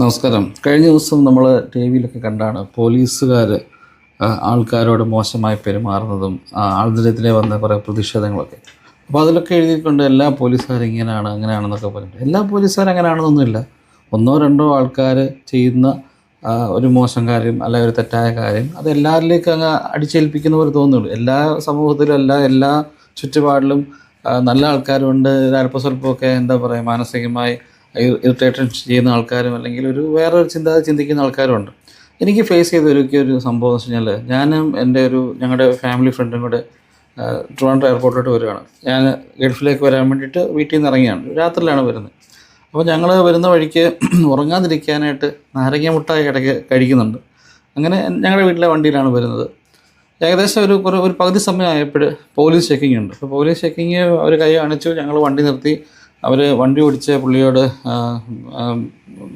നമസ്കാരം. കഴിഞ്ഞ ദിവസം നമ്മൾ ടി വിയിലൊക്കെ കണ്ടാണ് പോലീസുകാർ ആൾക്കാരോട് മോശമായി പെരുമാറുന്നതും ആൾദിനത്തിലെ വന്ന കുറേ പ്രതിഷേധങ്ങളൊക്കെ. അപ്പോൾ അതിലൊക്കെ എഴുതിയിട്ടുണ്ട് എല്ലാ പോലീസുകാരും ഇങ്ങനെയാണ് അങ്ങനെയാണെന്നൊക്കെ പറഞ്ഞിട്ട്. എല്ലാ പോലീസുകാരും അങ്ങനെയാണെന്നൊന്നുമില്ല. ഒന്നോ രണ്ടോ ആൾക്കാർ ചെയ്യുന്ന ഒരു മോശം കാര്യം അല്ലെങ്കിൽ ഒരു തെറ്റായ കാര്യം അത് എല്ലാവരിലേക്കും അങ്ങ് അടിച്ചേൽപ്പിക്കുന്ന പോലെ തോന്നുള്ളൂ. എല്ലാ സമൂഹത്തിലും എല്ലാ ചുറ്റുപാടിലും നല്ല ആൾക്കാരുണ്ട്. അല്പ സ്വല്പമൊക്കെ എന്താ പറയുക, മാനസികമായി ഇറിറ്റേഷൻ ചെയ്യുന്ന ആൾക്കാരും അല്ലെങ്കിൽ ഒരു വേറൊരു ചിന്തിക്കുന്ന ആൾക്കാരുമുണ്ട്. എനിക്ക് ഫേസ് ചെയ്ത ഒരു സംഭവം എന്ന് വെച്ച് കഴിഞ്ഞാൽ, ഞാനും ഞങ്ങളുടെ ഫാമിലി ഫ്രണ്ടും കൂടെ ട്രിവാൻഡ്രം എയർപോർട്ടിലോട്ട് വരുവാണ്. ഞാൻ ഗൾഫിലേക്ക് വരാൻ വേണ്ടിയിട്ട് വീട്ടിൽ നിന്ന് ഇറങ്ങിയാണ്. രാത്രിയിലാണ് വരുന്നത്. അപ്പോൾ ഞങ്ങൾ വരുന്ന വഴിക്ക് ഉറങ്ങാതിരിക്കാനായിട്ട് നാരങ്ങ മുട്ടായി ഇടയ്ക്ക് കഴിക്കുന്നുണ്ട്. അങ്ങനെ ഞങ്ങളുടെ വീട്ടിലെ വണ്ടിയിലാണ് വരുന്നത്. ഏകദേശം ഒരു പകുതി സമയമായപ്പോൾ പോലീസ് ചെക്കിംഗ് ഉണ്ട്. അപ്പോൾ പോലീസ് ചെക്കിങ് അവർ കൈ കാണിച്ചു. ഞങ്ങൾ വണ്ടി നിർത്തി. അവർ വണ്ടി ഓടിച്ച പുള്ളിയോട്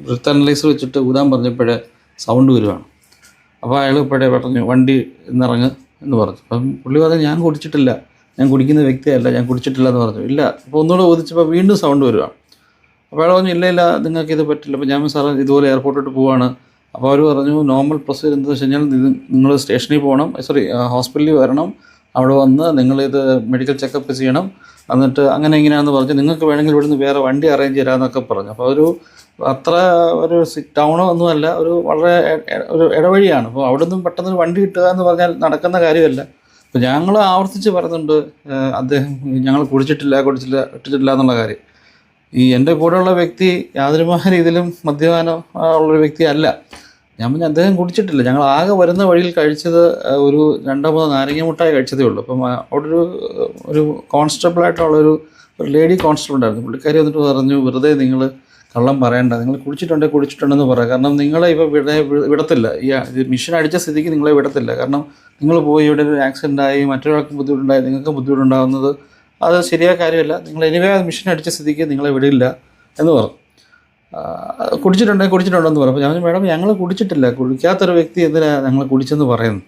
ബ്രത്ത് അനലൈസർ വെച്ചിട്ട് ഊതാൻ പറഞ്ഞപ്പോൾ സൗണ്ട് വരുവാണ്. അപ്പോൾ അയാൾ ഇപ്പോഴേ പറഞ്ഞു വണ്ടി ഇന്നിറങ്ങ് എന്ന് പറഞ്ഞു. അപ്പം പുള്ളി പറഞ്ഞു ഞാൻ കുടിച്ചിട്ടില്ല, ഞാൻ കുടിക്കുന്ന വ്യക്തിയല്ല, ഞാൻ കുടിച്ചിട്ടില്ല എന്ന് പറഞ്ഞു. ഇല്ല. അപ്പോൾ ഒന്നുകൂടെ ഓദിച്ചപ്പോൾ വീണ്ടും സൗണ്ട് വരുവാണ്. അപ്പോൾ അയാൾ പറഞ്ഞു ഇല്ല നിങ്ങൾക്കിത് പറ്റില്ല. അപ്പോൾ ഞാൻ സാറ് ഇതുപോലെ എയർപോർട്ടിലോട്ട് പോവാണ്. അപ്പോൾ അവർ പറഞ്ഞു നോർമൽ പ്രൊസീജിയർ എന്താണെന്ന് വെച്ച് കഴിഞ്ഞാൽ നിങ്ങൾ സ്റ്റേഷനിൽ പോകണം, ഹോസ്പിറ്റലിൽ വരണം, അവിടെ വന്ന് നിങ്ങളിത് മെഡിക്കൽ ചെക്കപ്പ് ചെയ്യണം, എന്നിട്ട് അങ്ങനെ ഇങ്ങനെയാണെന്ന് പറഞ്ഞ് നിങ്ങൾക്ക് വേണമെങ്കിൽ ഇവിടുന്ന് വേറെ വണ്ടി അറേഞ്ച് തരാമെന്നൊക്കെ പറഞ്ഞു. അപ്പോൾ അത്ര ഒരു ടൗണോ ഒന്നുമല്ല, വളരെ ഒരു ഇടവഴിയാണ്. അപ്പോൾ അവിടെ നിന്നും പെട്ടെന്ന് വണ്ടി കിട്ടുക എന്ന് പറഞ്ഞാൽ നടക്കുന്ന കാര്യമല്ല. അപ്പോൾ ഞങ്ങൾ ആവർത്തിച്ച് പറയുന്നുണ്ട് അദ്ദേഹം ഞങ്ങൾ ഇട്ടിട്ടില്ല എന്നുള്ള കാര്യം. എൻ്റെ കൂടെയുള്ള വ്യക്തി യാതൊരുമായ രീതിയിലും മദ്യപാനം ഉള്ളൊരു വ്യക്തി അല്ല. ഞാൻ പറഞ്ഞു അദ്ദേഹം കുടിച്ചിട്ടില്ല. ഞങ്ങൾ ആകെ വരുന്ന വഴിയിൽ കഴിച്ചത് ഒരു 2-3 നാരങ്ങ മുട്ടായി കഴിച്ചതേ ഉള്ളൂ. അപ്പം അവിടെ ഒരു കോൺസ്റ്റബിളായിട്ടുള്ളൊരു ലേഡി കോൺസ്റ്റബിൾ ഉണ്ടായിരുന്നു. പുള്ളിക്കാരി വന്നിട്ട് പറഞ്ഞു വെറുതെ നിങ്ങൾ കള്ളം പറയണ്ട, നിങ്ങൾ കുടിച്ചിട്ടുണ്ടെന്ന് പറയാം. കാരണം നിങ്ങളെ ഇപ്പോൾ വിടത്തില്ല. ഈ മിഷൻ അടിച്ച സ്ഥിതിക്ക് നിങ്ങളെ വിടത്തില്ല. കാരണം നിങ്ങൾ പോയി ഇവിടെ ഒരു ആക്സിഡൻ്റായി മറ്റൊരാൾക്ക് ബുദ്ധിമുട്ടുണ്ടായി നിങ്ങൾക്ക് ബുദ്ധിമുട്ടുണ്ടാകുന്നത് അത് ശരിയായ കാര്യമല്ല. നിങ്ങൾ എനിവേ മിഷൻ അടിച്ച സ്ഥിതിക്ക് നിങ്ങളെ വിടില്ല എന്ന് പറഞ്ഞു. കുടിച്ചിട്ടുണ്ടെന്ന് പറഞ്ഞു. അപ്പോൾ ഞാൻ മേഡം ഞങ്ങൾ കുടിച്ചിട്ടില്ല, കുടിക്കാത്തൊരു വ്യക്തി എന്തിനാണ് ഞങ്ങൾ കുടിച്ചെന്ന് പറയുന്നത്?